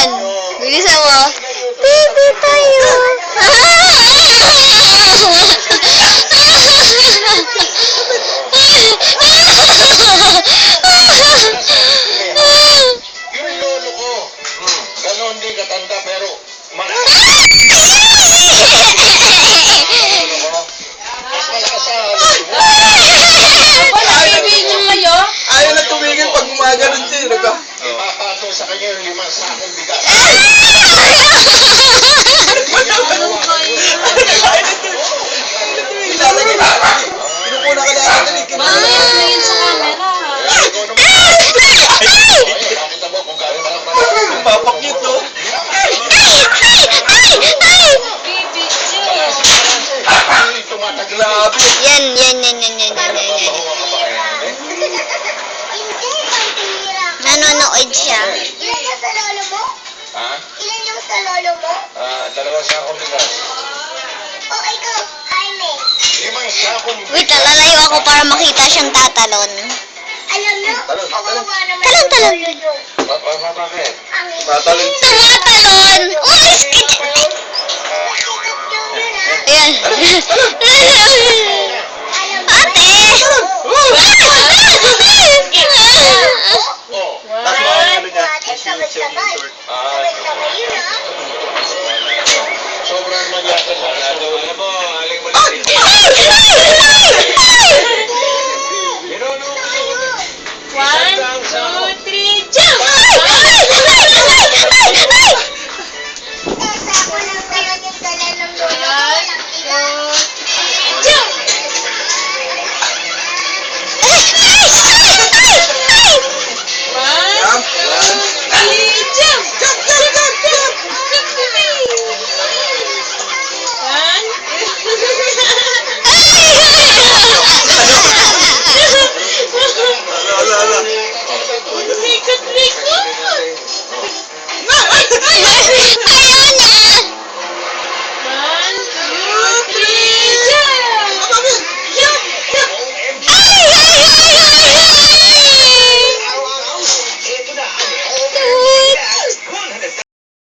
Yan. Bilisan mo. Baby tayo. Yung lolo ko, gano'n din katanda pero mas malakas sa lolo mo. Ayaw na tumigil pag gumaganon siya. Ipapato sa kanya yung 5 sakong bigas. Ilalagay na. Pinupuna ka na natin. Tingin sa camera. Nakita mo kung gano'n parang Papakit, no? Grabe. Yan. Nanonood siya. Ilan yung sa lolo mo? Ha? Ilan yung sa lolo mo? 2 sakong bigas. O ikaw, Jaime. 5 sakong Wait, lalayo ako para makita siyang tatalon. Alam nyo, Talon, kawawa naman talon. yung lolo nyo. Bakit? Ang Tatalon. Tumatalon! Umalis ka dyan! Sikap nyo yun, ha? Ayan. Alam mo, Ate! Oh, Tapos mga ano niya. ate, sagot ka ba?